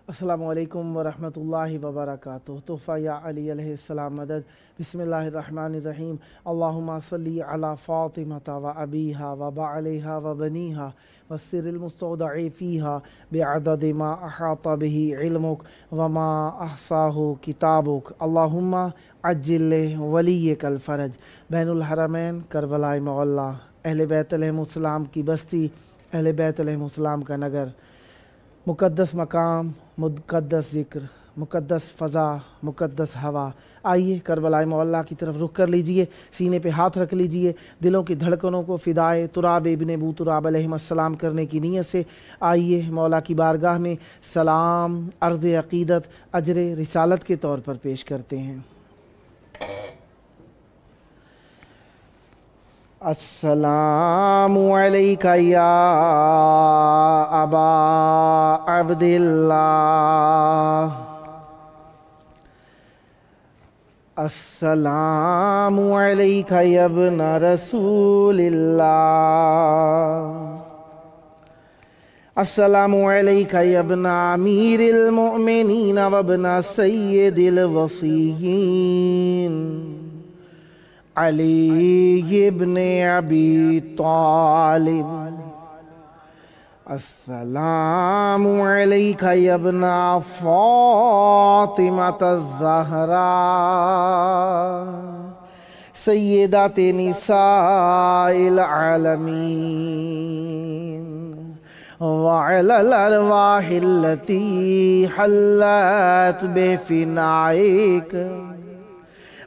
السلام علیکم ورحمۃ اللہ وبرکاتہ۔ تحفہ یا علی علیہ السلام مدد۔ بسم اللہ الرحمن الرحیم۔ اللہم صلی علی فاطمۃ و ابیہا و بعلیہا و بنیہا والسر المستودع فیہا بعدد ما احاط بہ علمک وما احصاہ کتابک۔ اللہم عجل ولیک الفرج۔ بین الحرمین کربلائے معلیٰ، اہل بیت علیہم السلام کی بستی، اہل بیت علیہم السلام کا نگر، مقدس مقام، مقدس ذکر، مقدس فضا، مقدس ہوا۔ آئیے کربلائے معلیٰ کی طرف رخ کر لیجئے، سینے پہ ہاتھ رکھ لیجئے، دلوں کی دھڑکنوں کو فدائے تراب ابن ابو تراب علیہ السلام کرنے کی نیت سے آئیے مولا کی بارگاہ میں سلام، عرض عقیدت، اجر رسالت کے طور پر پیش کرتے ہیں۔ السلام علیکہ یا ابا عبداللہ، السلام علیکہ یا ابن رسول اللہ، السلام علیکہ یا ابن امیر المؤمنین و ابن سید الوصیین علی ابن ابی طالب، السلام علیکہ یا ابن فاطمۃ الزہراء سیدات نساء العالمین، وعلی الارواح التي حلت بفنائک،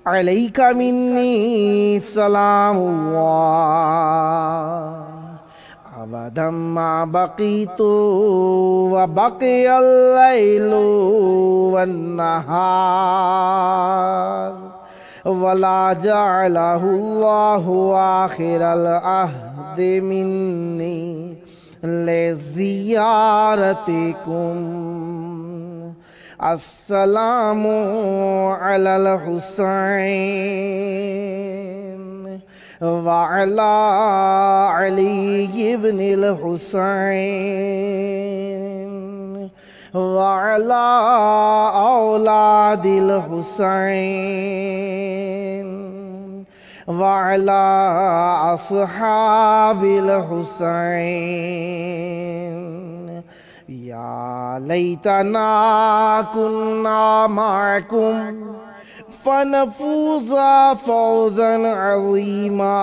علیک منی سلام اللہ ابدا ما بقیت وبقی اللیل والنہار ولا جعلہ اللہ آخر العہد منی لزیارتکم۔ السلام علی الحسین وعلی علی ابن الحسین وعلی اولاد الحسین وعلی اصحاب الحسین۔ یا لیتنا کننا معکم فنفوز فوزا عظیما۔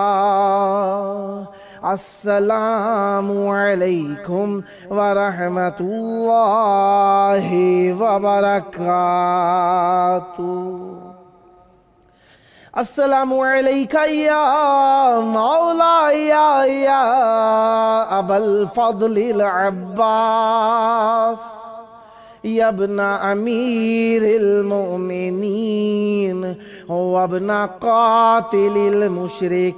السلام علیکم ورحمۃ اللہ وبرکاتہ۔ السلام علیکہ یا مولا یا ابا الفضل العباس، یا ابن امیر المؤمنین وابن قاتل المشرکین،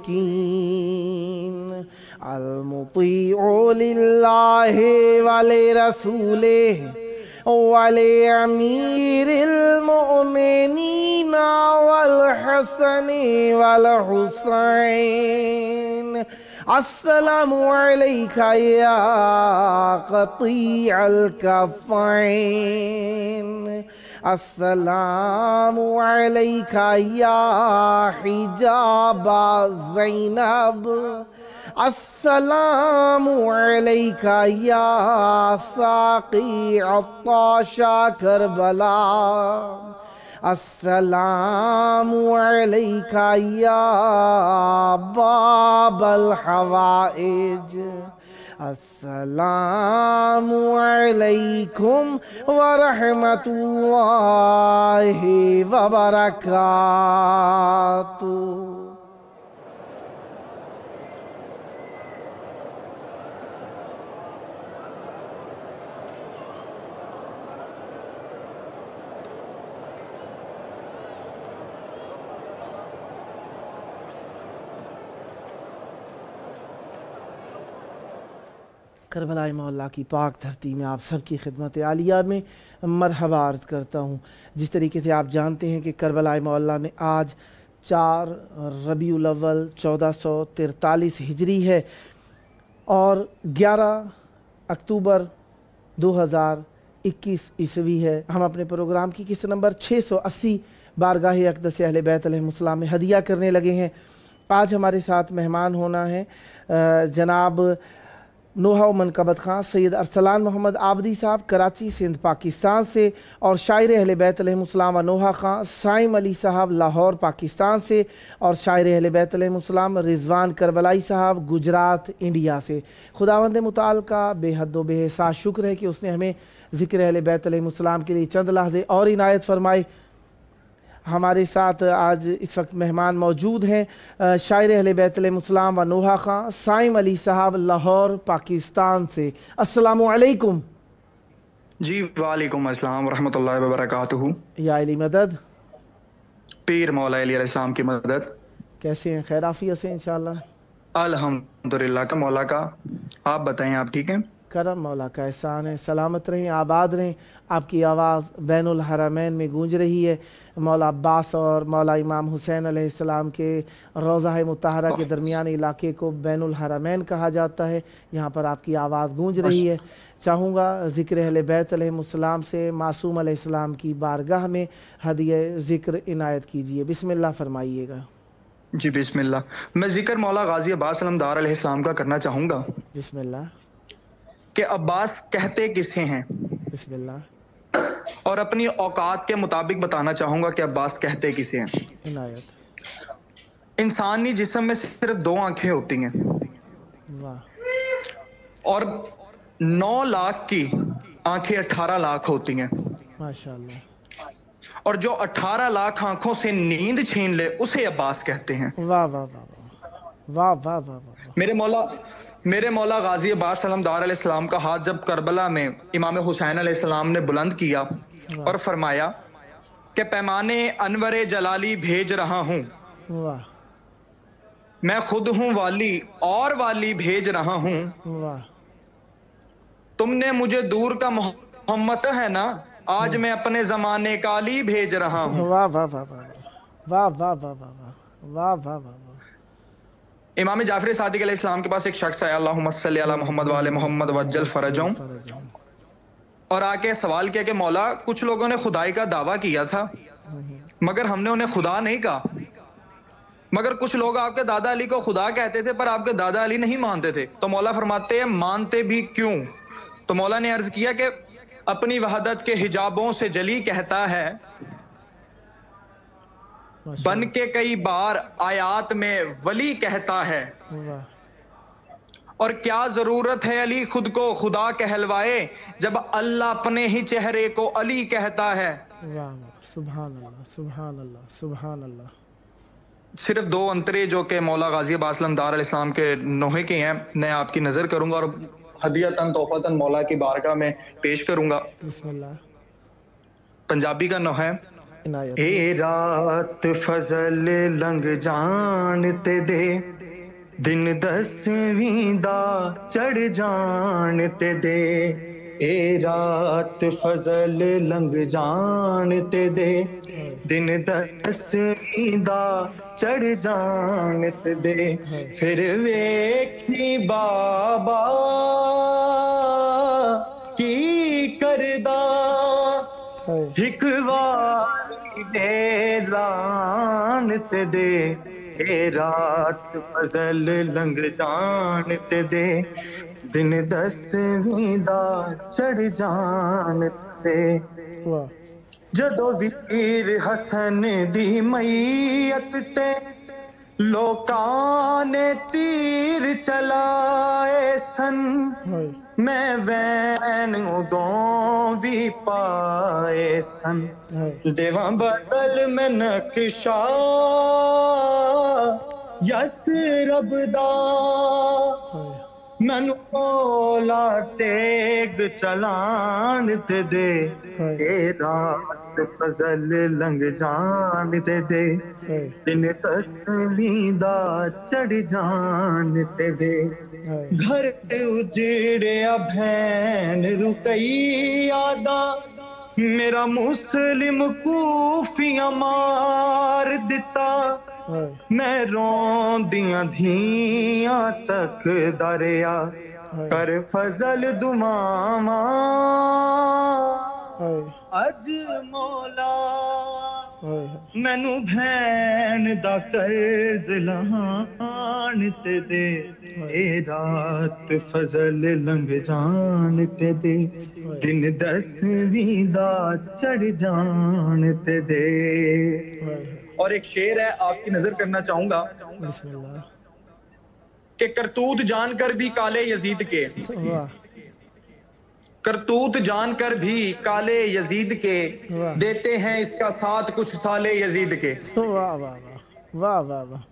المطیع للہ ولرسولہ ولامیر المؤمنین والحسن والحسین۔ السلام علیکہ یا قطیع الکفین، السلام علیکہ یا حجاب زینب، السلام علیکہ یا ساقی عطاش کربلا، السلام علیکہ یا باب الحوائج، السلام علیکم ورحمۃ اللہ وبرکاتہ۔ کربلائے معلیٰ کی پاک دھرتی میں آپ سب کی خدمت عالیہ میں مرحبا عرض کرتا ہوں۔ جس طریقے سے آپ جانتے ہیں کہ کربلائے معلیٰ میں آج 4 ربیع الاول 1443 ہجری ہے اور 11 اکتوبر 2021 2021 ईस्वी है। हम अपने प्रोग्राम की किस्त नंबर 680 बारगाह अक़दस अहले बैत अलैहिस्सलाम में हदिया करने लगे हैं। आज हमारे साथ मेहमान होना है जनाब नोहा मनकबत खां सैयद अरसलान मोहम्मद आबदी साहब कराची सिंध पाकिस्तान से, और शायर अहले बैत अलैहिस्सलाम व नोहा खां साइम अली साहब लाहौर पाकिस्तान से, और शायर अहले बैत अलैहिस्सलाम रिजवान करबलाई साहब गुजरात इंडिया से। खुदावंद मुताल का बेहद व बेहसास शुक्र है कि उसने हमें ज़िक्र अहले बैत अलैहिस्सलाम के लिए चंद लहज़े और इनायत फरमाए। हमारे साथ आज इस वक्त मेहमान मौजूद हैं शायर अहले बैत अलैहिस्सलाम व नोहा खां साइम अली साहब लाहौर पाकिस्तान से। अस्सलामु अलैकुम। जी वालेकुम अस्सलाम व रहमतुल्लाहि व बरकातुहू। या अली मदद, पीर मौला अली अलैहिस्सलाम की मदद। कैसे हैं? खैर आफियत से इंशाअल्लाह? अल्हम्दुलिल्लाह का मौला का। आप बताएं, आप ठीक हैं? करम मौला का एहसान है। सलामत रहें, आबाद रहें। आपकी आवाज़ बैनुल हरमैन में गूंज रही है। मौला अब्बास और मौला इमाम हुसैन अलैहिस्सलाम के रोज़ा मुतहरा के दरमियान इलाके को बैनुल हरमैन कहा जाता है। यहाँ पर आपकी आवाज़ गूंज रही है। चाहूँगा ज़िक्र अहले बैत अलैहिस्सलाम से मासूम अलैहिस्सलाम की बारगाह में हदिया ज़िक्र इनायत कीजिए। बिस्मिल्लाह फरमाइएगा। जी बिस्मिल्लाह। मैं जिक्र मौला गाजी अब्बास अलमदार अलैहिस्सलाम का करना चाहूँगा बिस्मिल्लाह। कि अब्बास कहते किसे हैं, बिस्मिल्लाह। और अपनी औकात के मुताबिक बताना चाहूँगा कि अब्बास कहते किसे हैं। इनायत। इंसानी जिस्म में सिर्फ 2 आँखें होती हैं, वाह। और 9 लाख की आँखें 18 लाख होती हैं। माशाअल्लाह। और जो 18 लाख आँखों से नींद छीन ले उसे अब्बास कहते हैं। वाह वाह वाह वाह वाह वाह वाह। मेरे मौला गाजी अब्बास अलमदार अलैहिस्सलाम का हाथ जब करबला में इमाम हुसैन अलैहिस्सलाम ने बुलंद किया और फरमाया कि पैमाने अनवरे जलाली भेज रहा हूँ, वाह। मैं खुद हूँ वाली और वाली भेज रहा हूँ, वाह। तुमने मुझे दूर का मोहम्मद है ना, आज मैं अपने जमाने का अली भेज रहा हूँ। वाह वाह वाह वाह वाह वाह वाह वाह वाह वाह। इमाम जाफर सादिक अलैहिस्सलाम के पास एक शख्स आया, अल्लाहुम्मा सल्ली अला मुहम्मद वाले मोहम्मद वज्जल फरजहुम, और आके सवाल किया कि मौला कुछ लोगों ने खुदाई का दावा किया था मगर हमने उन्हें खुदा नहीं कहा, मगर कुछ लोग आपके दादा अली को खुदा कहते थे पर आपके दादा अली नहीं मानते थे। तो मौला फरमाते हैं मानते भी क्यों? तो मौला ने अर्ज किया कि अपनी वहदत के हिजाबों से जली कहता है, बन के कई बार आयात में वली कहता है, और क्या जरूरत है अली खुद को खुदा कहलवाए जब अल्लाह अपने ही चेहरे को अली कहता है। सुभान अल्लाह सुभान अल्लाह सुभान अल्लाह। सिर्फ 2 अंतरे जो कि मौला गाजी अब्बास अलमदार अलैहिस्सलाम के नोहे के हैं, मैं आपकी नजर करूंगा और हदियतन तोहफतन मौला की बारगाह में पेश करूंगा। बिस्मिल्लाह। पंजाबी का नोहा है। ए रात फजल लंघ जान ते दे, दिन 10वीं दा चढ़ जान ते दे। ए रात फजल लंघ जान ते दे, दिन 10वीं दा चढ़ जान ते दे। फिर वेखी बाबा की करदा, एक वारी दे लान ते दे। ए रात फजल लंघ जान ते दे, दिन 10वीं दा चढ़ जान ते। जदों वीर हसन दी मैयत ते लोकां ने तीर चलाए सन, मैं वैन उदों भी पाए सन। देवा बदल में नक्शा यस रब दा, मैनू मौला तेग चलान ते दे। ए रात फजल लंघ जान ते दे, दिन 10वीं दा चढ़ जान ते दे। घर उजड़िया भैन रुकैया दा, मेरा मुस्लिम कूफियां मार दिता। मैं रोंदियां धियां तक दरिया, कर फजल दुआवां अज मौला मैनू भैन दा कर्ज लहान ते दे, ए रात फजल लंघ जान ते दे, दिन 10वीं दा चढ़ जान ते दे। और एक शेर है आपकी नजर करना चाहूंगा कि करतूत जानकर भी काले यजीद के, करतूत जानकर भी काले यजीद के, देते हैं इसका साथ कुछ साले यजीद के। वाह वाह वाह वाह वाह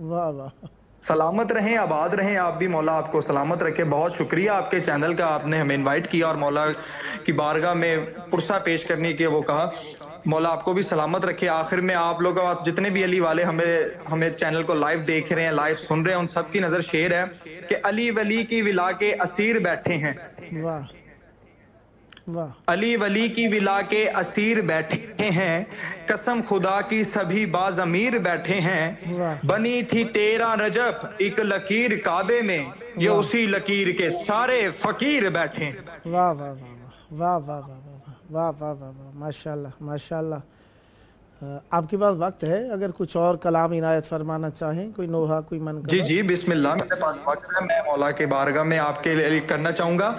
वाह वाह। सलामत रहें, आबाद रहें, आप भी मौला आपको सलामत रखे। बहुत शुक्रिया आपके चैनल का, आपने हमें इनवाइट किया और मौला की बारगाह में पुरसा पेश करने के वो कहा। मौला आपको भी सलामत रखे। आखिर में आप लोग, आप जितने भी अली वाले हमें चैनल को लाइव देख रहे हैं, लाइव सुन रहे हैं, उन सब की नजर शेर है कि अली वली की विला के असीर बैठे हैं। वाह वाह। अली वली की विला के असीर बैठे हैं, कसम खुदा की सभी बाज़मीर बैठे हैं। बनी थी 13 रजब एक लकीर काबे में, ये उसी लकीर के सारे फकीर बैठे। वाह वाह वाह वाह वाह वाह वाह वाह वाह, माशाल्लाह माशाल्लाह। आपके पास वक्त है अगर कुछ और कलाम इनायत फरमाना चाहें, कोई नोहा कोई मन? जी जी बिस्मिल्लाह, मेरे पास वक्त है। मैं मौला के बारगाह में आपके लिए करना चाहूंगा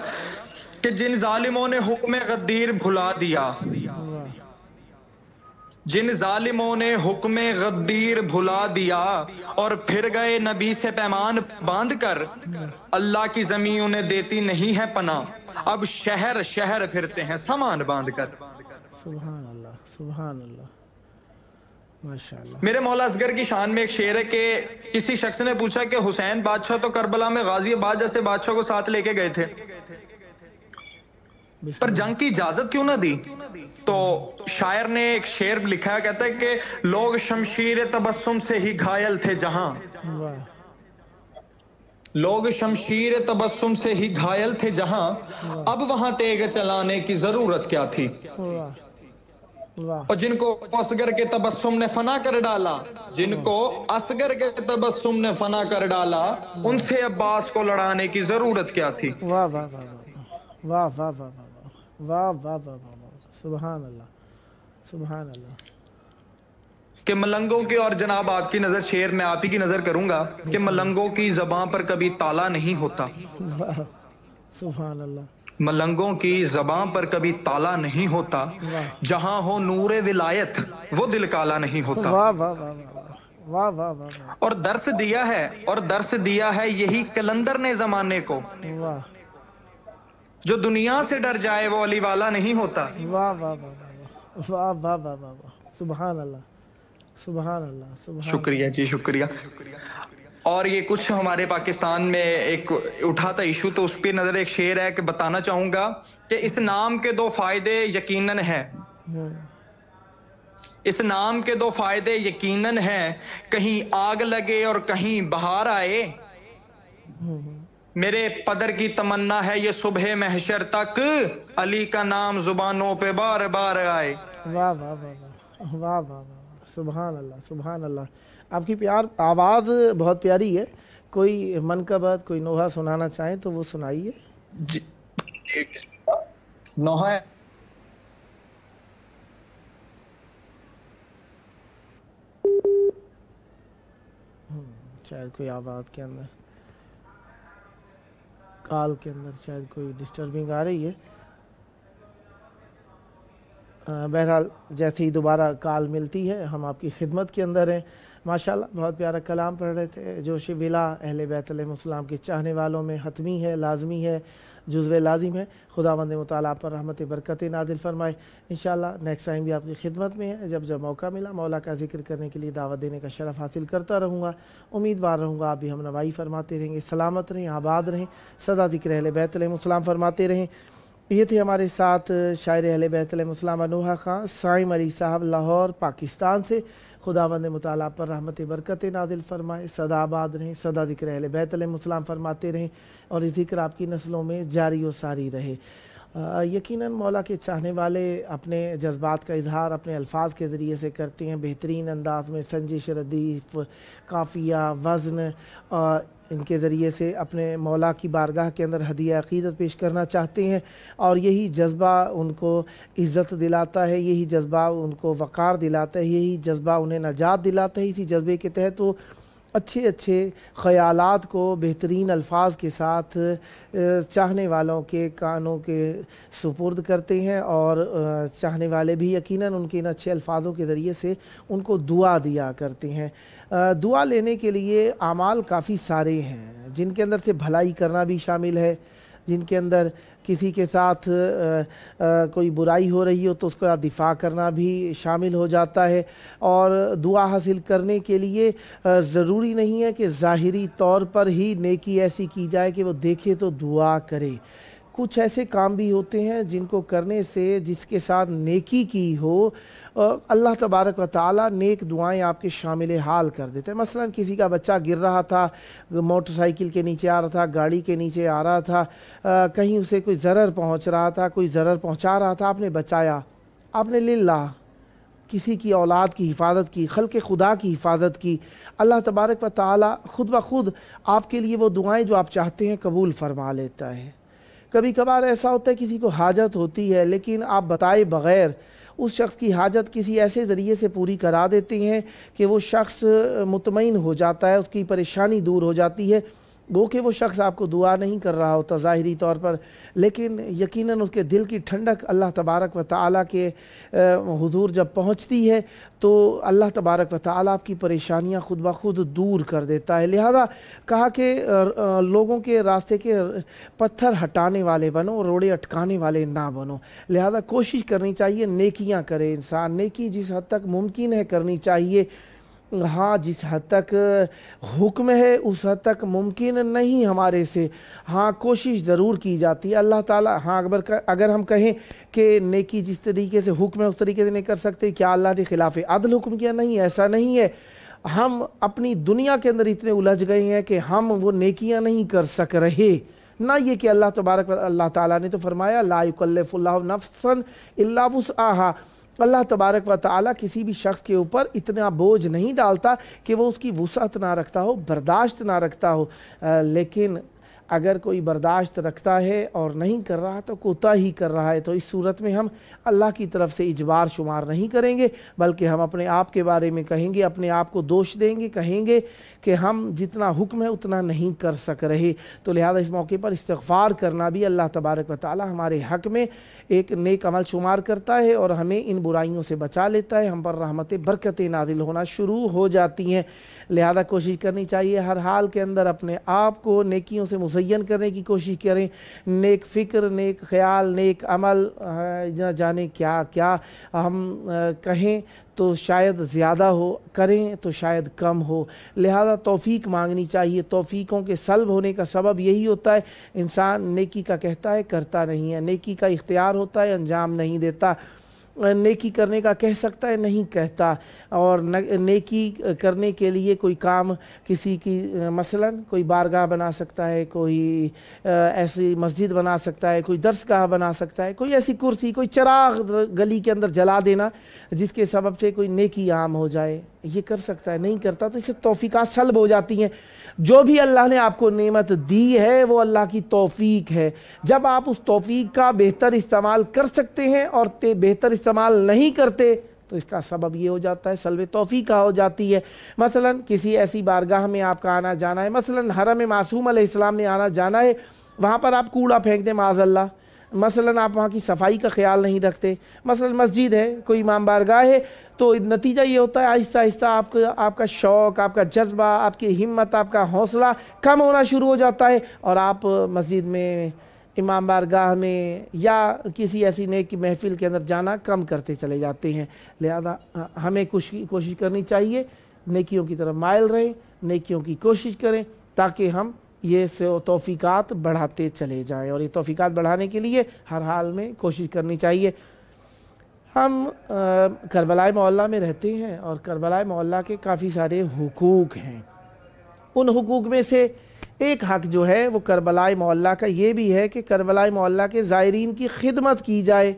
कि जिन जालिमों ने हुक्म गद्दीर भुला दिया, जिन जालिमों ने हुक्म गद्दीर भुला दिया और फिर गए नबी से पैमान बांध कर, अल्लाह की ज़मीन उन्हें देती नहीं है पना, अब शहर शहर फिरते हैं सामान बांध कर। सुभान अल्लाह सुभान अल्लाह माशाअल्लाह। मेरे मौला असगर की शान में एक शेर है कि किसी शख्स ने पूछा कि हुसैन बादशाह तो करबला में गाजियाबाद जैसे बादशाह को साथ लेके गए थे, पर जंग की इजाजत क्यों ना दी? तो शायर ने एक शेर लिखा है, कहता है कि लोग शमशीर तबस्सुम से ही घायल थे जहां, लोग शमशीर तबस्सुम से ही घायल थे जहां, अब वहां तेग चलाने की जरूरत क्या थी। और जिनको असगर के तबस्सुम ने फना कर डाला, जिनको असगर के तबस्सुम ने फना कर डाला, उनसे अब्बास को लड़ाने की जरूरत क्या थी। वाह वाह वाह वाह वाह वाह वाह वाह वाह वाह, सुभान अल्लाह सुभान अल्लाह। कि मलंगों की, और जनाब आपकी नजर शेर में आप ही की नजर करूंगा कि मलंगों की ज़बान पर कभी ताला नहीं होता, सुभान अल्लाह। मलंगों की ज़बान पर कभी ताला नहीं होता, जहां हो नूरे विलायत वो दिल काला नहीं होता। वाह वाह वाह वाह वाह वाह। और दर्स दिया है, और दर्स दिया है यही कलंदर ने जमाने को, वाह। जो दुनिया से डर जाए वो अली वाला नहीं होता। वाह वाह वाह वाह वाह वाह वाह, सुभान अल्लाह सुभान अल्लाह सुभान। शुक्रिया जी शुक्रिया। और ये कुछ हमारे पाकिस्तान में एक उठा था इशू, तो उस पर नजर एक शेर है कि बताना चाहूंगा कि इस नाम के 2 फायदे यकीनन है, इस नाम के 2 फायदे यकीनन है, कहीं आग लगे और कहीं बहार आए, मेरे पदर की तमन्ना है ये सुबह महशर तक अली का नाम जुबानों पे बार बार आए। वाह वाह वाह वाह वाह, सुभान अल्लाह सुभान अल्लाह। आपकी प्यार आवाज़ बहुत प्यारी है, कोई मनकबत कोई नोहा सुनाना चाहें तो वो सुनाइए। जी नोहा है। शायद कोई आवाज़ के अंदर, कॉल के अंदर शायद कोई डिस्टर्बिंग आ रही है। बहरहाल जैसे ही दोबारा कॉल मिलती है हम आपकी खिदमत के अंदर हैं। माशाल्लाह बहुत प्यारा कलाम पढ़ रहे थे। जोश विला अहले बैत अलैहिस्सलाम के चाहने वालों में हतमी है, लाजमी है, जुज़्व लाजिम है। खुदावंद मुताला पर रहमत बरकत नादिल फरमाए। इंशाअल्लाह नेक्स्ट टाइम भी आपकी खिदमत में है। जब जब मौका मिला मौला का जिक्र करने के लिए दावत देने का शरफ़ हासिल करता रहूँगा। उम्मीदवार रहूँगा आप भी हम नवाई फरमाते रहेंगे। सलामत रहें, आबाद रहें, सदा ज़िक्र अहले बैत अलैहिस्सलाम फरमाते रहें। ये थे हमारे साथ शायर अहले बैत अलैहिस्सलाम अनोहा खां साइम अली साहब लाहौर पाकिस्तान से। खुदावंद मुताला पर रहमत बरकत नादिल फरमाए, सदा आबाद रहें, सदा ज़िक्र अहले बैत अलैहिस्सलाम फरमाते रहें और ये ज़िक्र आपकी नस्लों में जारी व सारी रहे। یقیناً مولا کے چاہنے والے اپنے جذبات کا اظہار اپنے الفاظ کے ذریعے سے کرتے ہیں، بہترین انداز میں سنجش، ردیف، قافیہ، وزن ان کے ذریعے سے اپنے مولا کی بارگاہ کے اندر ہدیہ عقیدت پیش کرنا چاہتے ہیں، اور یہی جذبہ ان کو عزت دلاتا ہے، یہی جذبہ ان کو وقار دلاتا ہے، یہی جذبہ انہیں نجات دلاتا ہے۔ اسی جذبے کے تحت وہ اچھے اچھے خیالات کو بہترین الفاظ کے ساتھ چاہنے والوں کے کانوں کے سپرد کرتے ہیں، اور چاہنے والے بھی یقیناً ان کے ان اچھے الفاظوں کے ذریعے سے ان کو دعا دیا کرتے ہیں۔ دعا لینے کے لیے اعمال کافی سارے ہیں، جن کے اندر سے بھلائی کرنا بھی شامل ہے، جن کے اندر کسی کے ساتھ کوئی برائی ہو رہی ہو تو اس کا دفاع کرنا بھی شامل ہو جاتا ہے، اور دعا حاصل کرنے کے لیے ضروری نہیں ہے کہ ظاہری طور پر ہی نیکی ایسی کی جائے کہ وہ دیکھے تو دعا کرے۔ کچھ ایسے کام بھی ہوتے ہیں جن کو کرنے سے جس کے ساتھ نیکی کی ہو اللہ تبارک و تعالیٰ نیک دعائیں آپ کے شامل حال کر دیتے ہیں۔ مثلا کسی کا بچہ گر رہا تھا، موٹر سائیکل کے نیچے آ رہا تھا، گاڑی کے نیچے آ رہا تھا، کہیں اسے کوئی ضرر پہنچ رہا تھا، کوئی ضرر پہنچا رہا تھا، آپ نے بچایا، آپ نے للہ کسی کی اولاد کی حفاظت کی، خلق خدا کی حفاظت کی، اللہ تبارک و تعالیٰ خود بخود آپ کے لیے وہ دعائیں جو آپ چاہتے ہیں قبول فرما لیتا ہے۔ کبھی کبھار ایسا ہوتا ہے کسی کو حاجت ہوتی ہے، لیکن آپ بتائے بغیر اس شخص کی حاجت کسی ایسے ذریعے سے پوری کرا دیتے ہیں کہ وہ شخص مطمئن ہو جاتا ہے، اس کی پریشانی دور ہو جاتی ہے۔ گو کہ وہ شخص آپ کو دعا نہیں کر رہا ہوتا ظاہری طور پر، لیکن یقیناً اس کے دل کی ٹھنڈک اللہ تبارک و تعالیٰ کے حضور جب پہنچتی ہے تو اللہ تبارک و تعالیٰ آپ کی پریشانیاں خود بخود دور کر دیتا ہے۔ لہذا کہا کہ لوگوں کے راستے کے پتھر ہٹانے والے بنو، روڑے اٹکانے والے نہ بنو۔ لہذا کوشش کرنی چاہیے نیکیاں کرے انسان، نیکی جس حد تک ممکن ہے کرنی چاہیے، ہاں جس حد تک حکم ہے اس حد تک ممکن نہیں ہمارے سے، ہاں کوشش ضرور کی جاتی ہے۔ اللہ تعالیٰ ہاں اگر ہم کہیں کہ نیکی جس طریقے سے حکم ہے اس طریقے سے نہیں کر سکتے، کیا اللہ نے خلاف عدل حکم کیا؟ نہیں، ایسا نہیں ہے۔ ہم اپنی دنیا کے اندر اتنے الجھ گئے ہیں کہ ہم وہ نیکیاں نہیں کر سک رہے، نہ یہ کہ اللہ تعالیٰ نے تو فرمایا لا یکلف اللہ نفسا الا وسعہا، اللہ تبارک و تعالیٰ کسی بھی شخص کے اوپر اتنا بوجھ نہیں ڈالتا کہ وہ اس کی وسعت نہ رکھتا ہو، برداشت نہ رکھتا ہو، لیکن اگر کوئی برداشت رکھتا ہے اور نہیں کر رہا تو کوتاہی کر رہا ہے، تو اس صورت میں ہم اللہ کی طرف سے اجبار شمار نہیں کریں گے، بلکہ ہم اپنے آپ کے بارے میں کہیں گے، اپنے آپ کو دوش دیں گے، کہیں گے کہ ہم جتنا حکم ہے اتنا نہیں کر سک رہے۔ تو لہذا اس موقع پر استغفار کرنا بھی اللہ تبارک و تعالیٰ ہمارے حق میں ایک نیک عمل شمار کرتا ہے، اور ہمیں ان برائیوں سے بچا لیتا ہے، ہم پر رحمت برکتیں نازل ہونا شروع ہو جاتی ہیں۔ لہذا کوشش کرنی چاہیے ہر حال کے اندر اپنے آپ کو نیکیوں سے مزین کرنے کی کوشش کریں، نیک فکر، نیک خیال، نیک عمل، نہ جانے کیا کیا ہم کہیں تو شاید زیادہ ہو، کریں تو شاید کم ہو۔ لہذا توفیق مانگنی چاہیے۔ توفیقوں کے سلب ہونے کا سبب یہی ہوتا ہے، انسان نیکی کا کہتا ہے کرتا نہیں ہے، نیکی کا اختیار ہوتا ہے انجام نہیں دیتا، نیکی کرنے کا کہہ سکتا ہے نہیں کہتا، اور نیکی کرنے کے لیے کوئی کام کسی کی مثلا کوئی بارگاہ بنا سکتا ہے، کوئی ایسی مسجد بنا سکتا ہے، کوئی درسگاہ بنا سکتا ہے، کوئی ایسی کرسی، کوئی چراغ گلی کے اندر جلا دینا جس کے سبب سے کوئی نیکی عام ہو جائے، یہ کر سکتا ہے، نہیں کرتا تو اسے توفیقات سلب ہو جاتی ہیں۔ جو بھی اللہ نے آپ کو نعمت دی ہے وہ اللہ کی توفیق ہے، جب آپ اس توفیق کا بہتر استعمال کر سکتے ہیں اور بہتر استعمال نہیں کرتے تو اس کا سبب یہ ہو جاتا ہے سلب توفیق ہو جاتی ہے۔ مثلا کسی ایسی بارگاہ میں آپ کا آنا جانا ہے، مثلا حرم معصوم علیہ السلام میں آنا جانا ہے، وہاں پر آپ کوڑا پھینک دیں معاذ اللہ، مثلا آپ وہاں کی صفائی کا خیال نہیں رکھتے، مثلا مسجد ہے، کوئی امام بارگاہ ہے، تو نتیجہ یہ ہوتا ہے آہستہ آہستہ آپ کا شوق، آپ کا جذبہ، آپ کی ہمت، آپ کا حوصلہ کم ہونا شروع ہو جاتا ہے، اور آپ مسجد میں، امام بارگاہ میں یا کسی ایسی نیک محفل کے اندر جانا کم کرتے چلے جاتے ہیں۔ لہذا ہمیں کوشش کرنی چاہیے، نیکیوں کی طرف مائل رہیں، نیکیوں کی کوشش کریں تاکہ ہم یہ توفیقات بڑھاتے چلے جائیں، اور یہ توفیقات بڑھانے کے لیے ہر حال میں کوشش کرنی چاہیے۔ ہم کربلائے معلیٰ میں رہتے ہیں، اور کربلائے معلیٰ کے کافی سارے حقوق ہیں۔ ان حقوق میں سے ایک حق جو ہے وہ کربلائے معلیٰ کا یہ بھی ہے کہ کربلائے معلیٰ کے زائرین کی خدمت کی جائے۔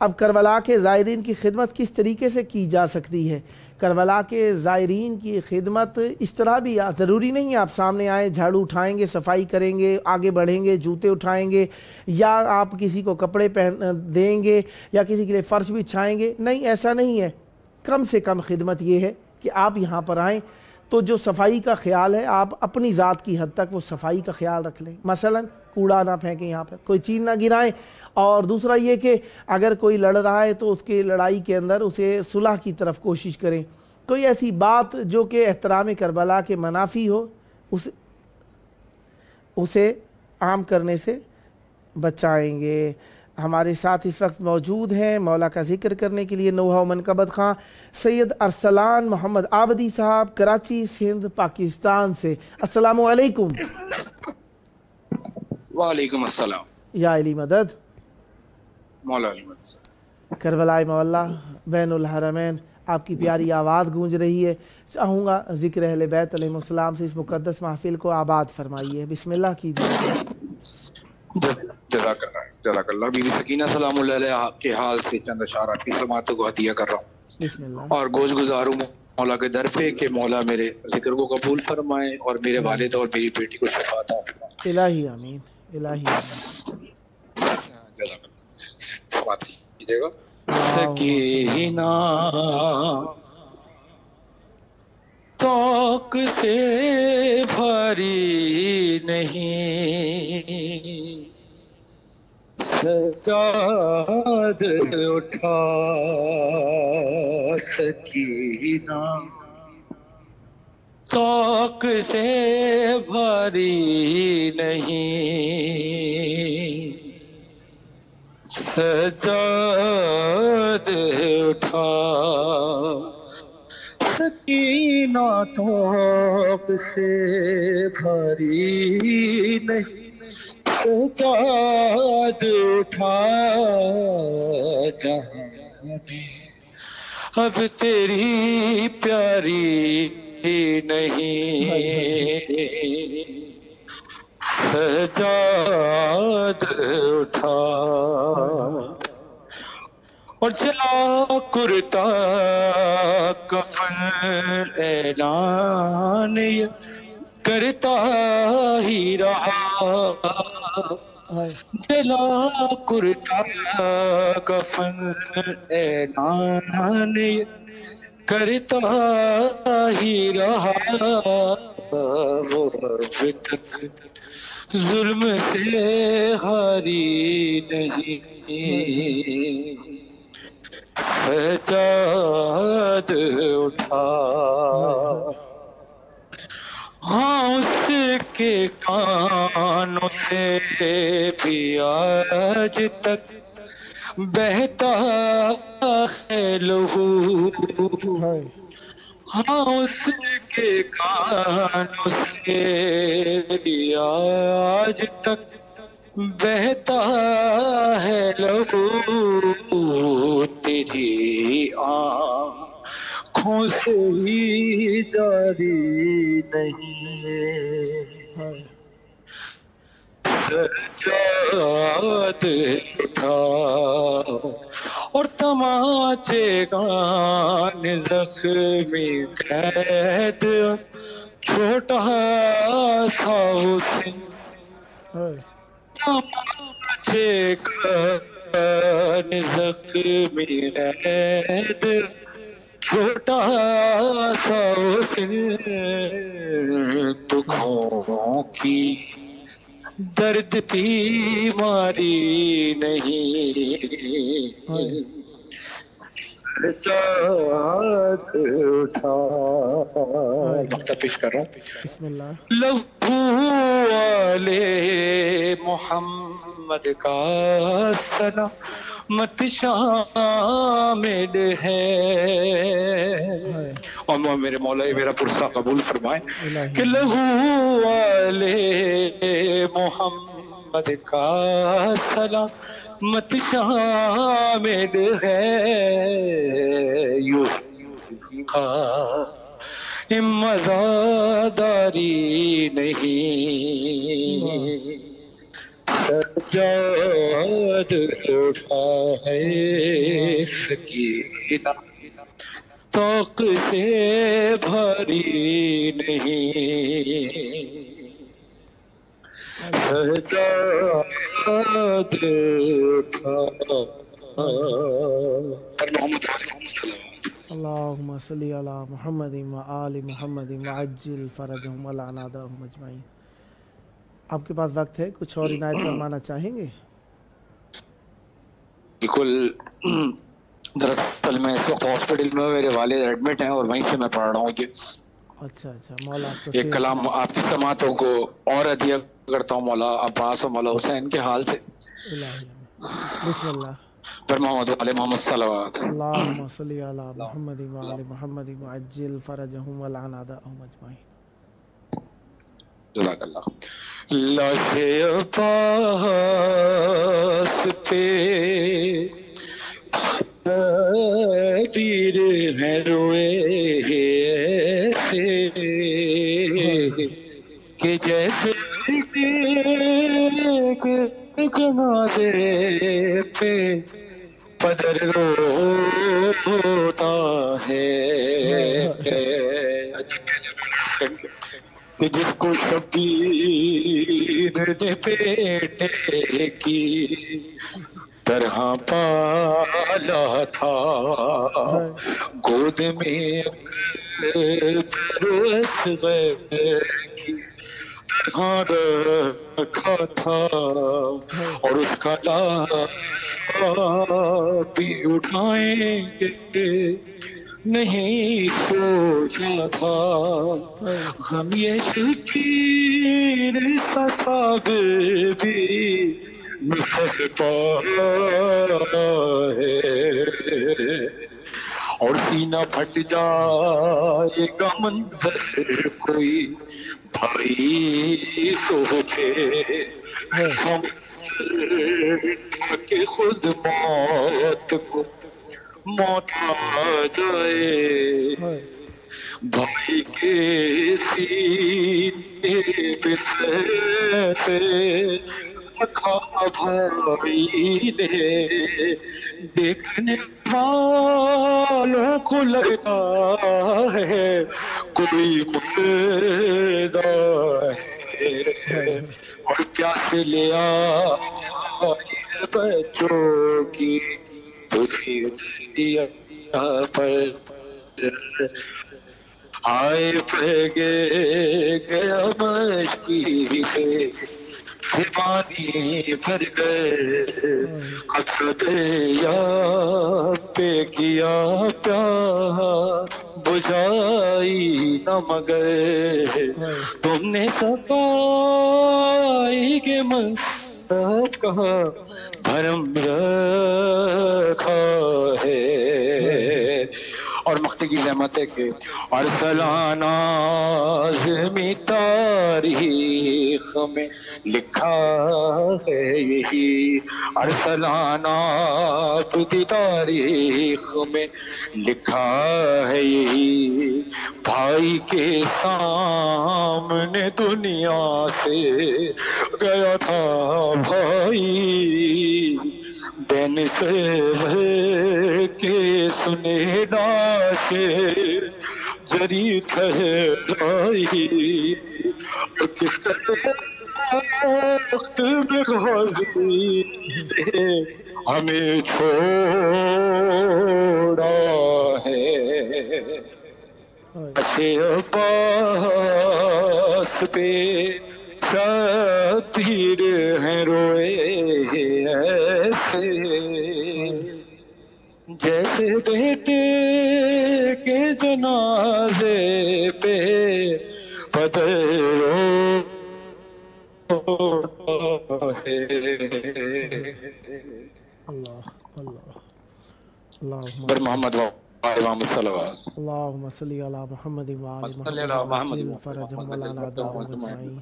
اب کربلا کے زائرین کی خدمت کس طریقے سے کی جا سکتی ہے؟ کربلا کے زائرین کی خدمت اس طرح بھی ضروری نہیں ہے آپ سامنے آئیں، جھاڑو اٹھائیں گے، صفائی کریں گے، آگے بڑھیں گے، جوتے اٹھائیں گے، یا آپ کسی کو کپڑے پہن دیں گے یا کسی کے لیے فرش بچھائیں گے، نہیں، ایسا نہیں ہے۔ کم سے کم خدمت یہ ہے کہ آپ یہاں پر آئیں تو جو صفائی کا خیال ہے آپ اپنی ذات کی حد تک وہ صفائی کا خیال رکھ لیں، مثلا کوڑا نہ پھینکیں، یہاں پر کوئی چیز نہ گرائیں، اور دوسرا یہ کہ اگر کوئی لڑ رہا ہے تو اس کے لڑائی کے اندر اسے صلح کی طرف کوشش کریں، کوئی ایسی بات جو کہ احترام کربلا کے منافی ہو اسے عام کرنے سے بچائیں گے۔ ہمارے ساتھ اس وقت موجود ہیں مولا کا ذکر کرنے کے لیے نوحہ و منقبت خان سید ارسلان محمد عابدی صاحب، کراچی سندھ پاکستان سے۔ السلام علیکم۔ وعلیکم السلام۔ یا علی مدد، مولا علی مدد۔ کربلائے معلیٰ بین الحرمین آپ کی پیاری آواز گونج رہی ہے، چاہوں گا ذکر اہل بیت علیہ السلام سے اس مقدس محفل کو آباد فرمائیے، بسم اللہ کیجیے۔ جزاک اللہ۔ بی بی سکینہ سلام اللہ علیہ کے حال سے چند اشعار آپ کی سماعتوں کو ہدیہ کر رہا ہوں، بسم اللہ۔ اور گوش گزار ہوں مولا کے در پہ کہ مولا میرے ذکر کو قبول فرمائے اور میرے والد اور میری بیٹی کو شفا عطا فرمائے۔ الہی آمین، الہی آمین۔ جزاک اللہ، سماعت کیجیے گا۔ سکینہ توق سے بھاری نہیں، سجاد اٹھا سکینہ توق سے بھاری نہیں، سجاد اٹھا سکینہ توق سے بھاری نہیں، سجاد اٹھا جہاں میں اب تیری پیاری نہیں، سجاد اٹھا اور چلا کرتا کفن اعلان کرتا ہی رہا، چلا کرتا کفن اعلان کرتا ہی رہا، وہ اب تک ظلم سے ہاری نہیں، سجاد اٹھا۔ ہاں اس کے کانوں سے بھی آج تک بہتا ہے لہو، ہاں اس کے کانوں سے بھی آج تک بہتا ہے لہو، تیری آنکھوں سے ہی جاری نہیں، سجاد اٹھا اور تماچے گان زخمی قید چھوٹا سا حسن، تماچے گان زخمی قید چھوٹا سا حسن، دکھوں کی درد بیماری نہیں، سجاد اٹھا۔ مقطع پیش کر رہا ہوں، بسم اللہ۔ لہو والے محمد کا سلامت شامل ہے، اور میرے مولا میرا پرسہ قبول فرمائے کہ لہو والے محمد کا سلامت شامل ہے، یوں کا مزاداری نہیں، سجاد اٹھا ہے سکینہ، طاق سے بھاری نہیں، سجاد اٹھا محمد اللہم صلی علی محمد و آل محمد وعجل فرجہم ولعن اعداءہم اجمعین۔ آپ کے پاس وقت ہے، کچھ اور عنایت فرمانا چاہیں گے؟ بالکل، دراصل میں اس وقت ہاسپٹل میں میرے والد ایڈمٹ ہیں اور وہیں سے میں پڑھ رہا ہوں کہ اچھا اچھا، مولا آپ کو ایک کلام آپ کی سماعتوں کو اور ہدیہ کرتا ہوں مولا عباس اور مولا حسین کے حال سے۔ الہی بسم اللہ۔ پر محمد علیہ محمد صلوات۔ اللہم صلی علی محمد و آل محمد وعجل فرجہم ولعن اعداءہم اجمعین۔ جزاک اللہ۔ لاش عباس پہ تیر ہیں روئے ایسے کہ جیسے جنازے پہ پدر روتا ہے، کہ جس کو شبیر نے بیٹے کی طرح پالا تھا، گود میں اصغر کی طرح رکھا تھا، اور اس کا لاب بھی اٹھائیں گے نہیں سوچا تھا، ہم یہ شکیر سا صابر بھی نہ سہ پایا ہے، اور سینہ پھٹ جائے گا منظر کوئی بھائی سوچے، کہ خود موت کو موت آ جائے، بھائی کے سینے پہ سیف رکھا بھائی نے، دیکھنے والوں کو لگتا ہے کوئی مردہ ہے، اور پیاس لیا بچوں کی تجھے دریا پر آئے پھیگے گیا مشکی پہ، پانی بھر گئے حسرت یاد پہ کیا پیار بجھائی نہ مگر تم نے صفائی کے منصب کہاں بھرم رکھا ہے، اور مختی کی زحمت ہے کہ ارسلان آزمی تاریخ میں لکھا ہے یہی، ارسلان آبدی تاریخ میں لکھا ہے یہی، بھائی کے سامنے دنیا سے گیا تھا بھائی، دین سے بھر کے سنے لاش جری ٹھہرائی، اور کس کا وقت میں غازی نے ہمیں چھوڑا ہے، اسے عباس پہ تیر ہیں روئے ایسے، جیسے بیٹے کے جنازے پہ پدر روتا ہے۔ اللہ اللہ اللہم بر محمد وآلہ صلوات۔ اللہم صلی علی محمد و آل محمد وعجل فرجہم ولعن اعداءہم اجمعین۔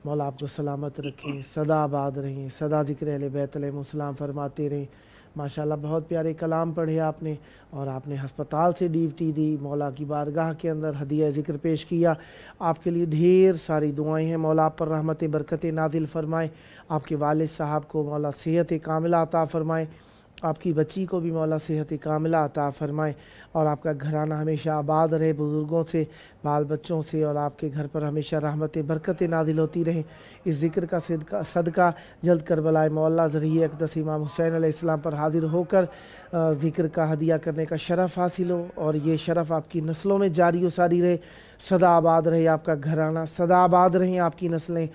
مولا آپ کو سلامت رکھیں، سدا آباد رہیں، سدا ذکر اہل بیت علیہ السلام فرماتے رہیں، माशाल्लाह बहुत प्यारे कलाम पढ़े आपने और आपने हस्पताल से ड्यूटी दी, मौला की बारगाह के अंदर हदिया ज़िक्र पेश किया। आपके लिए ढेर सारी दुआएं हैं, मौला आप पर रहमत बरकत नाजिल फरमाए। आपके वालिद साहब को मौला सेहत कामिला अता फरमाए, आपकी बच्ची को भी मौला सेहत कामिला अता फरमाए और आपका घराना हमेशा आबाद रहे, बुज़ुर्गों से, बाल बच्चों से, और आपके घर पर हमेशा रहमत बरकत नाजिल होती रहे। इस ज़िक्र का सदका जल्द करबलाए मौला ज़रिए अक़दस इमाम हुसैन अलैहिस्सलाम पर हाजिर होकर ज़िक्र का हदिया करने का शरफ़ हासिल हो और ये शरफ़ आपकी नस्लों में जारी व सारी रहे, सदा आबाद रहे आपका घराना, सदा आबाद रहें आपकी नस्लें।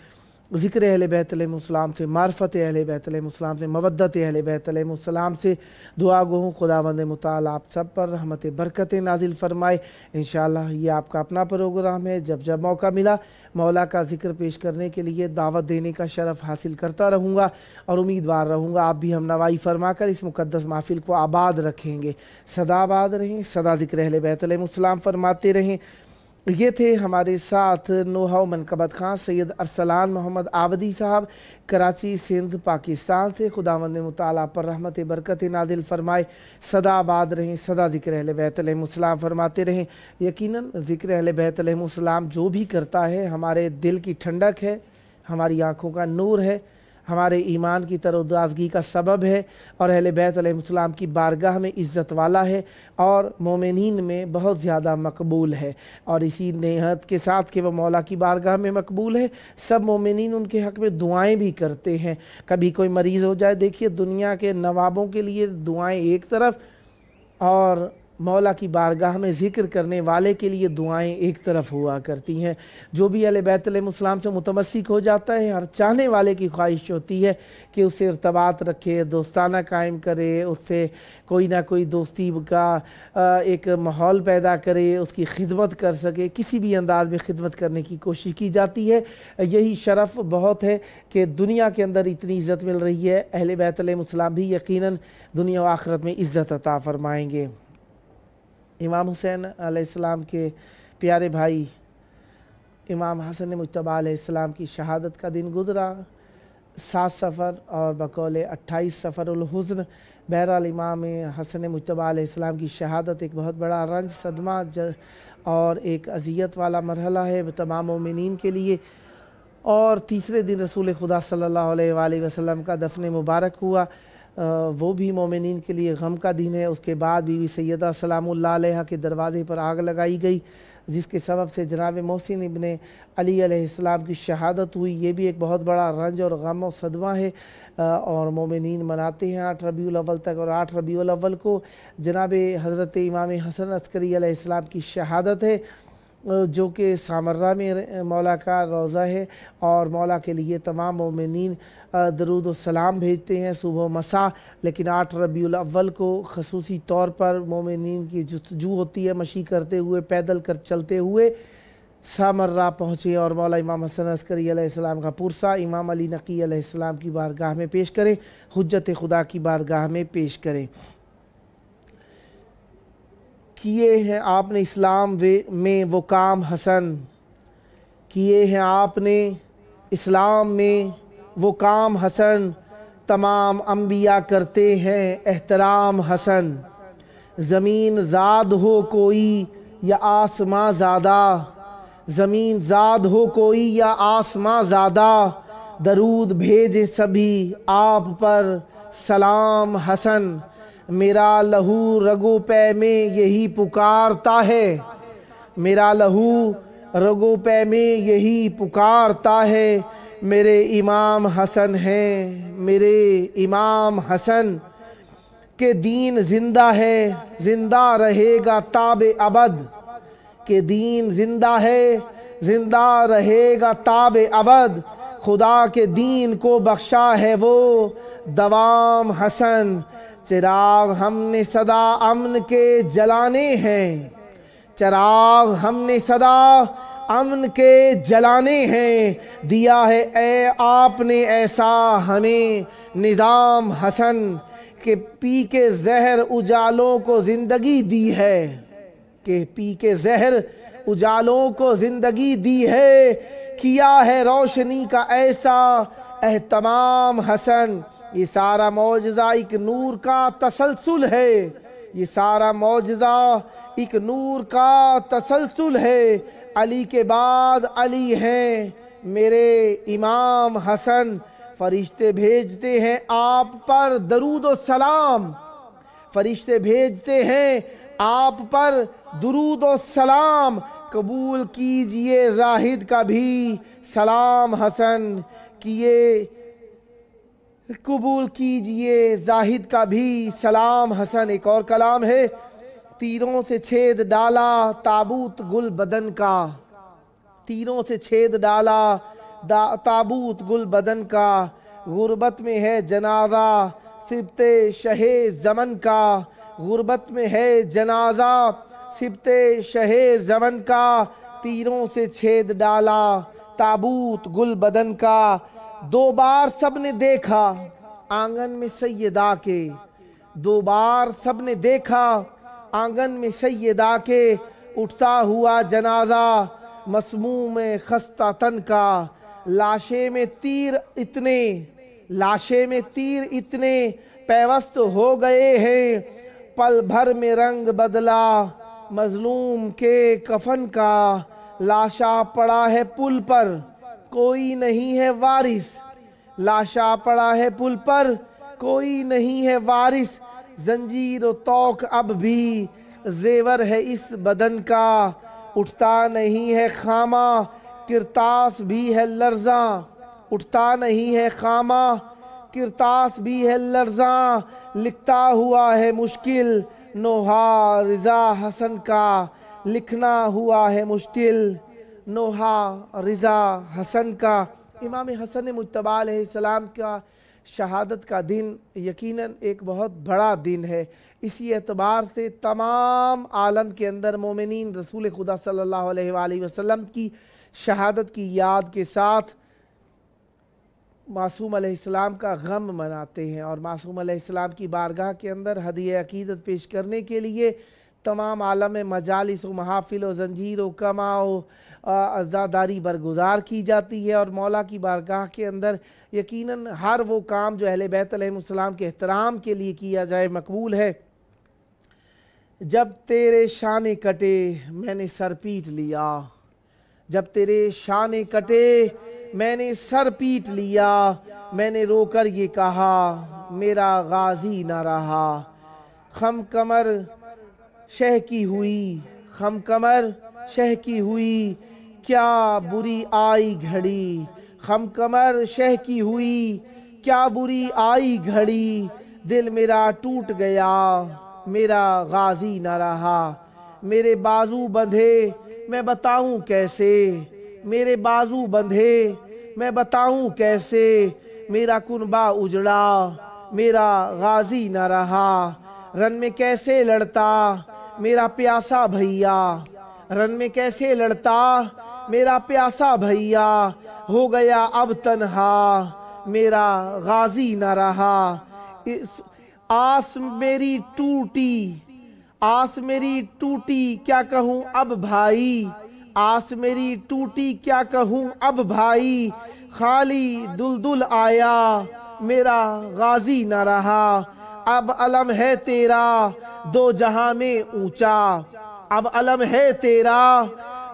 ज़िक्र अहले बैत अलैहिस्सलाम से, मार्फत अहले बैत अलैहिस्सलाम से, मवद्दत अहले बैत अलैहिस्सलाम से दुआ गो हूँ। खुदावंद मुताल आप सब पर रहमत बरकत नाजिल फरमाए। इंशाअल्लाह ये आपका अपना प्रोग्राम है, जब जब मौका मिला मौला का ज़िक्र पेश करने के लिए दावत देने का शरफ़ हासिल करता रहूँगा और उम्मीदवार रहूँगा आप भी हम नवाई फरमा कर इस मुक़द्दस महफ़िल को आबाद रखेंगे। सदा आबाद रहें, सदा ज़िक्र अहले बैत अलैहिस्सलाम फरमाते रहें। ये थे हमारे साथ नोहा मनकबत खां सैयद अरसलान मोहम्मद आबदी साहब, कराची सिंध पाकिस्तान से। खुदावंद मुताला पर रहमत बरकत नाजिल फरमाए, सदा आबाद रहें, सदा ज़िक्र अहले बैत अलैहिस्सलाम फरमाते रहें। यकीनन ज़िक्र अहले बैत अलैहिस्सलाम जो भी करता है हमारे दिल की ठंडक है, हमारी आँखों का नूर है, हमारे ईमान की तरोताज़गी का सबब है और अहले बैत अलैहिस्सलाम की बारगाह में इज़्ज़त वाला है और मोमिनीन में बहुत ज़्यादा मकबूल है। और इसी नेहत के साथ कि वह मौला की बारगाह में मकबूल है, सब मोमिनीन उनके हक़ में दुआएं भी करते हैं। कभी कोई मरीज़ हो जाए, देखिए दुनिया के नवाबों के लिए दुआएं एक तरफ और मौला की बारगाह में ज़िक्र करने वाले के लिए दुआएं एक तरफ हुआ करती हैं। जो भी अहले बैत अलैहिस्सलाम से मुतमस्सिक हो जाता है, हर चाहने वाले की ख्वाहिश होती है कि उससे इर्तबात रखे, दोस्ताना कायम करे, उससे कोई ना कोई दोस्ती का एक माहौल पैदा करे, उसकी खिदमत कर सके, किसी भी अंदाज में खिदमत करने की कोशिश की जाती है। यही शरफ़ बहुत है कि दुनिया के अंदर इतनी इज़्ज़त मिल रही है। अहले बैत अलैहिस्सलाम भी यकीनन दुनिया व आखिरत में इज़्ज़त अता फरमाएँगे। इमाम हुसैन अलैहिस्सलाम के प्यारे भाई इमाम हसन मुज्तबा अलैहिस्सलाम की शहादत का दिन गुज़रा 7 सफ़र और बकौल 28 सफ़रुल हुज़्न। बहरहाल इमाम हसन मुज्तबा अलैहिस्सलाम की शहादत एक बहुत बड़ा रंज, सदमा और एक अज़ियत वाला मरहला है तमाम मोमिनीन के लिए। और तीसरे दिन रसूल खुदा सल्लल्लाहु अलैहि वसल्लम का दफन मुबारक हुआ, वो भी मोमिनीन के लिए गम का दिन है। उसके बाद बीवी सैयदा सलामुल्लाह अलैहा के दरवाज़े पर आग लगाई गई, जिसके सबब से जनाब मोहसिन इब्ने अली अलैहिस्सलाम की शहादत हुई। ये भी एक बहुत बड़ा रंज और गम और सदमा है और मोमिनीन मनाते हैं 8 रबीउल अव्वल तक। और 8 रबीउल अव्वल को जनाब हज़रत इमाम हसन अस्करी अलैहिस्सलाम की शहादत है, जो कि सामर्रा में मौला का रोज़ा है और मौला के लिए तमाम मोमिनीन दरूद व सलाम भेजते हैं सुबह मसा। लेकिन 8 रबीउल अव्वल को ख़ुसूसी तौर पर मोमिनीन की जुस्तजू होती है, मशी करते हुए, पैदल कर चलते हुए सामर्रा पहुँचे और मौला इमाम हसन अस्करी अलैहिस्सलाम का पुरसा इमाम अली नकी अलैहिस्सलाम की बारगाह में पेश करें, हुज्जत खुदा की बारगाह में पेश करें। किए हैं आपने इस्लाम में वो काम हसन, किए हैं आपने इस्लाम में वो काम हसन, तमाम अम्बिया करते हैं एहतराम हसन। ज़मीन ज़ाद हो कोई या आसमां ज़ादा, ज़मीन ज़ाद हो कोई या आसमां ज़ादा, दरूद भेजे सभी आप पर सलाम हसन। मेरा लहू रगो पै में यही पुकारता है, मेरा लहू रगो पै में यही पुकारता है। मेरे इमाम हसन हैं, मेरे इमाम हसन के दीन जिंदा है, जिंदा रहेगा ताबे अबद, के दीन जिंदा है, जिंदा रहेगा ताबे अबद। खुदा के दीन को बख्शा है वो दवाम हसन। चिराग हमने सदा अमन के जलाने हैं, चिराग हमने सदा अमन के जलाने हैं। दिया है ए आपने ऐसा हमें निज़ाम हसन, के पी के जहर उजालों को ज़िंदगी दी है, के पी के जहर उजालों को ज़िंदगी दी है। किया है रोशनी का ऐसा एहतमाम हसन, یہ سارا معجزہ ایک نور کا تسلسل ہے، یہ سارا معجزہ ایک نور کا تسلسل ہے۔ علی کے بعد علی ہیں میرے امام حسن، فرشتے بھیجتے ہیں آپ پر درود و سلام، فرشتے بھیجتے ہیں آپ پر درود و سلام، قبول کیجئے زاہد کا بھی سلام حسن کیے، قبول کیجئے زاہد کا بھی سلام حسن۔ ایک اور کلام ہے، تیروں سے چھید ڈالا تابوت گل بدن کا، تیروں سے چھید ڈالا تابوت گل بدن کا، غربت میں ہے جنازہ سبت شہ زمن کا، غربت میں ہے جنازہ سبت شہ زمن کا، تیروں سے چھید ڈالا تابوت گل بدن کا۔ دو بار سب نے دیکھا آنگن میں سیدہ کے، دو بار سب نے دیکھا آنگن میں سیدہ کے، اٹھتا ہوا جنازہ مسموم خستہ تن کا، لاشے میں تیر اتنے، لاشے میں تیر اتنے پیوست ہو گئے ہیں، پل بھر میں رنگ بدلا مظلوم کے کفن کا، لاشا پڑا ہے پل پر کوئی نہیں ہے وارث، لاشا پڑا ہے پل پر کوئی نہیں ہے وارث، زنجیر و توق اب بھی زیور ہے اس بدن کا، اٹھتا نہیں ہے خامہ کرتاس بھی ہے لرزاں، اٹھتا نہیں ہے خامہ کرتاس بھی ہے لرزاں، لکھتا ہوا ہے مشکل نوحہ رضا حسن کا، لکھنا ہوا ہے مشکل نوحہ رضا حسن کا۔ امام حسن مجتبیٰ علیہ السلام کا شہادت کا دن یقیناً ایک بہت بڑا دن ہے، اسی اعتبار سے تمام عالم کے اندر مومنین رسول خدا صلی اللہ علیہ وآلہ وسلم کی شہادت کی یاد کے ساتھ معصوم علیہ السلام کا غم مناتے ہیں، اور معصوم علیہ السلام کی بارگاہ کے اندر ہدیہ عقیدت پیش کرنے کے لیے تمام عالم مجالس و محافل و زنجیر و کما و عزاداری برگزار کی جاتی ہے، اور مولا کی بارگاہ کے اندر یقیناً ہر وہ کام جو اہل بیت علیہ السلام کے احترام کے لیے کیا جائے مقبول ہے۔ جب تیرے شانے کٹے میں نے سر پیٹ لیا، جب تیرے شانے کٹے میں نے سر پیٹ لیا، میں نے رو کر یہ کہا میرا غازی نہ رہا، خم کمر شہ کی ہوئی، خم کمر شہ کی ہوئی، کیا بری آئی گھڑی، خم کمر شہ کی ہوئی، کیا بری آئی گھڑی، دل میرا ٹوٹ گیا میرا غازی نہ رہا، میرے بازو بندھے میں بتاؤں کیسے، میرے بازو بندھے میں بتاؤں کیسے، میرا کنبہ اجڑا میرا غازی نہ رہا، رن میں کیسے لڑتا میرا پیاسا بھیا، رن میں کیسے لڑتا میرا پیاسا بھیا، ہو گیا اب تنہا میرا غازی نہ رہا، آس میری ٹوٹی، آس میری ٹوٹی کیا کہوں اب بھائی، آس میری ٹوٹی کیا کہوں اب بھائی، خالی دلدل آیا میرا غازی نہ رہا، اب علم ہے تیرا دو جہاں میں اونچا، اب علم ہے تیرا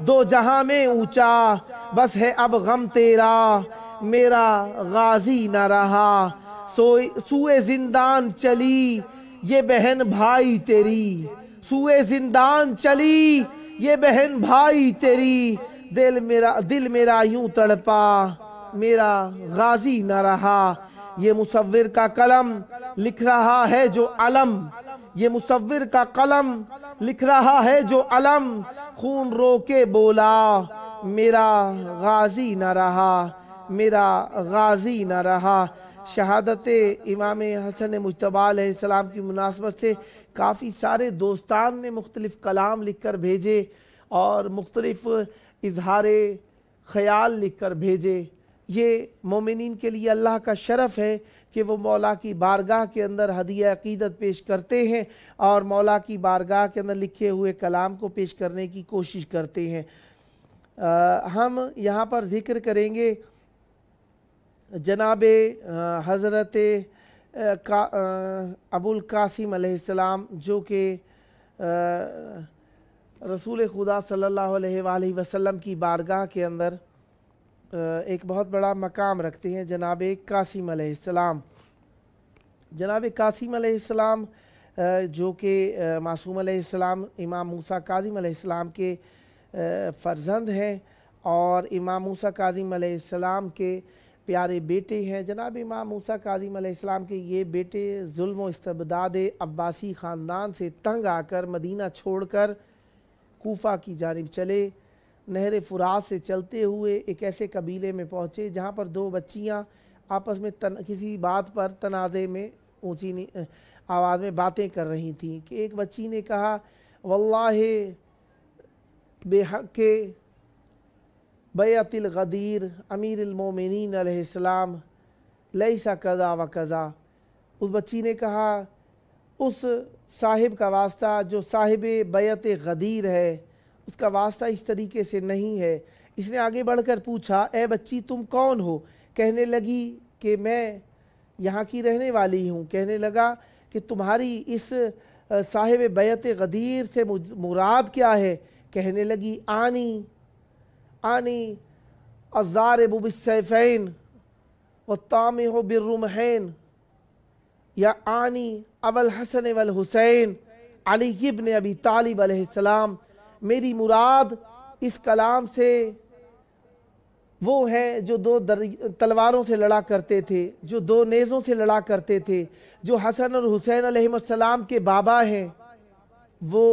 دو جہاں میں اونچا، بس ہے اب غم تیرا میرا غازی نہ رہا، سوئے زندان چلی یہ بہن بھائی تیری، سوئے زندان چلی یہ بہن بھائی تیری، دل میرا یوں تڑپا میرا غازی نہ رہا، یہ مصور کا قلم لکھ رہا ہے جو علم، یہ مصور کا قلم لکھ رہا ہے جو علم، خون رو کے بولا میرا غازی نہ رہا، میرا غازی نہ رہا۔ شہادت امام حسن مجتبیٰ علیہ السلام کی مناسبت سے کافی سارے دوستان نے مختلف کلام لکھ کر بھیجے اور مختلف اظہار خیال لکھ کر بھیجے۔ یہ مومنین کے لیے اللہ کا شرف ہے کہ وہ مولا کی بارگاہ کے اندر ہدیہ عقیدت پیش کرتے ہیں اور مولا کی بارگاہ کے اندر لکھے ہوئے کلام کو پیش کرنے کی کوشش کرتے ہیں۔ ہم یہاں پر ذکر کریں گے جناب حضرت अबुल कासिम अलैहिस्सलाम जो कि रसूल खुदा सल्लल्लाहु अलैहि वसल्लम की बारगाह के अंदर एक बहुत बड़ा मकाम रखते हैं, जनाब कासिम अलैहिस्सलाम। जनाब कासिम अलैहिस्सलाम जो कि मासूम अलैहिस्सलाम इमाम मूसा काज़िम अलैहिस्सलाम के फ़र्जंद हैं और इमाम मूसा काज़िम अलैहिस्सलाम के प्यारे बेटे हैं। जनाब इमाम मूसा काज़िम अलैहिस्सलाम के ये बेटे जुल्म व इस्तबदाद अब्बासी ख़ानदान से तंग आकर मदीना छोड़कर कूफ़ा की जानिब चले। नहर फ़ुरात से चलते हुए एक ऐसे कबीले में पहुँचे जहाँ पर दो बच्चियाँ आपस में किसी बात पर तनाज़े में ऊँची आवाज़ में बातें कर रही थीं कि एक बच्ची ने कहा, वल्लाहि बेहक़ बैअतिल गदीर अमीरुल मोमिनीन अलैहिस्सलाम लैसा कज़ा व कज़ा। उस बच्ची ने कहा, उस साहिब का वास्ता जो साहिब बैअत गदीर है उसका वास्ता इस तरीके से नहीं है। इसने आगे बढ़कर पूछा, ए बच्ची तुम कौन हो? कहने लगी कि मैं यहाँ की रहने वाली हूँ। कहने लगा कि तुम्हारी इस साहिब बैअत गदीर से मुराद क्या है? कहने लगी, आनी अज़ारिबु बिस्सैफ़ैन व तामिहु बिर्रुमहैन या आनी अबुल हसन वल हुसैन अली इब्न अबी तालिब अलैहिस्सलाम। मेरी मुराद इस कलाम से वो है जो दो तलवारों से लड़ा करते थे, जो दो नेज़ों से लड़ा करते थे, जो हसन और हुसैन अलैहिस्सलाम के बाबा हैं, वो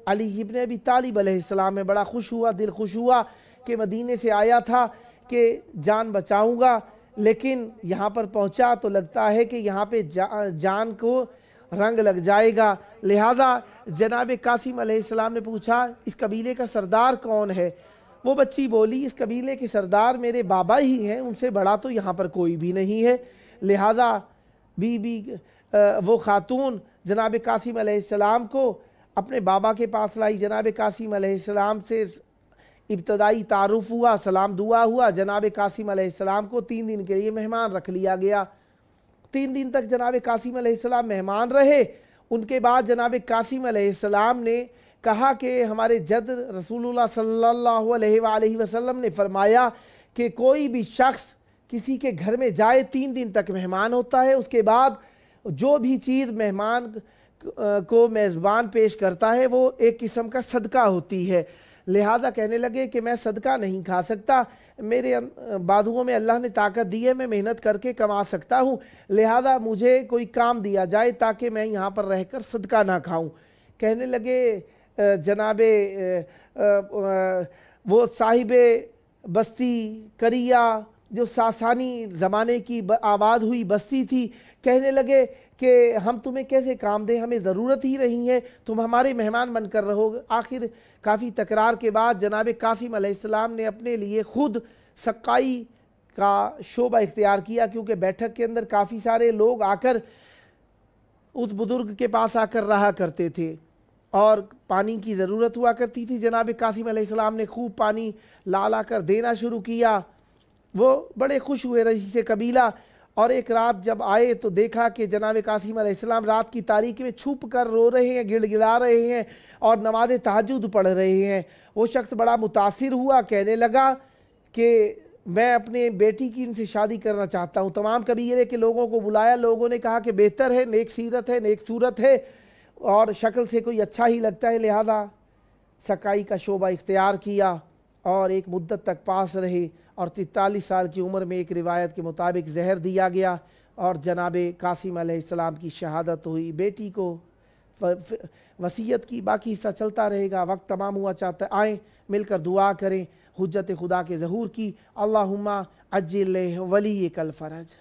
अली इब्न अबी तालिब अलैहिस्सलाम में। बड़ा खुश हुआ, दिल खुश हुआ कि मदीने से आया था कि जान बचाऊंगा, लेकिन यहाँ पर पहुँचा तो लगता है कि यहाँ पे जान को रंग लग जाएगा। लिहाजा जनाब कासिम अलैहिस्सलाम ने पूछा, इस कबीले का सरदार कौन है? वो बच्ची बोली, इस कबीले के सरदार मेरे बाबा ही हैं, उनसे बड़ा तो यहाँ पर कोई भी नहीं है। लिहाजा वो खातून जनाब कासिम अलैहिस्सलाम को अपने बाबा के पास लाई। जनाब कासिम अलैहिस्सलाम से इब्तदाई तारुफ हुआ, सलाम दुआ हुआ। जनाब कासिम अलैहिस्सलाम को 3 दिन के लिए मेहमान रख लिया गया। 3 दिन तक जनाब कासिम अलैहिस्सलाम मेहमान रहे। उनके बाद जनाब कासिम अलैहिस्सलाम ने कहा कि हमारे जद रसूलुल्लाह सल्लल्लाहु अलैहि वसल्लम ने फरमाया कि कोई भी शख्स किसी के घर में जाए 3 दिन तक मेहमान होता है, उसके बाद जो भी चीज़ मेहमान को मेज़बान पेश करता है वो एक किस्म का सदका होती है। लिहाजा कहने लगे कि मैं सदका नहीं खा सकता, मेरे बाजुओं में अल्लाह ने ताकत दी है, मैं मेहनत करके कमा सकता हूँ, लिहाजा मुझे कोई काम दिया जाए ताकि मैं यहाँ पर रहकर सदका ना खाऊं। कहने लगे जनाबे वो साहिबे बस्ती करिया जो सासानी ज़माने की आबाद हुई बस्ती थी, कहने लगे कि हम तुम्हें कैसे काम दें, हमें ज़रूरत ही नहीं है, तुम हमारे मेहमान बनकर रहोगे। आखिर काफ़ी तकरार के बाद जनाब कासिम अलैहिस्सलाम ने अपने लिए ख़ुद सक़ाई का शोबा इख्तियार किया, क्योंकि बैठक के अंदर काफ़ी सारे लोग आकर उस बुज़ुर्ग के पास आकर रहा करते थे और पानी की ज़रूरत हुआ करती थी। जनाब कासिम अलैहिस्सलाम ने खूब पानी ला कर देना शुरू किया। वो बड़े खुश हुए रईस कबीला, और एक रात जब आए तो देखा कि जनाब कासिम अलैहिस्सलाम रात की तारीकी में छुप कर रो रहे हैं, गिड़गिड़ा रहे हैं और नमाज़ तहज्जुद पढ़ रहे हैं। वो शख्स बड़ा मुतासिर हुआ, कहने लगा कि मैं अपने बेटी की इनसे शादी करना चाहता हूँ। तमाम कबीले के लोगों को बुलाया, लोगों ने कहा कि बेहतर है, नेक सीरत है, नेक सूरत है और शक्ल से कोई अच्छा ही लगता है, लिहाजा सकाई का शोबा इख्तियार किया और एक मुद्दत तक पास रहे और 43 साल की उम्र में एक रिवायत के मुताबिक जहर दिया गया और जनाब कासिम अलैहिस्सलाम की शहादत हुई। बेटी को वसीयत की, बाकी हिस्सा चलता रहेगा। वक्त तमाम हुआ, चाहता आएँ मिलकर दुआ करें हुज्जत खुदा के ज़हूर की। अल्लाहुम्मा अज्जिल वली कल फ़रज।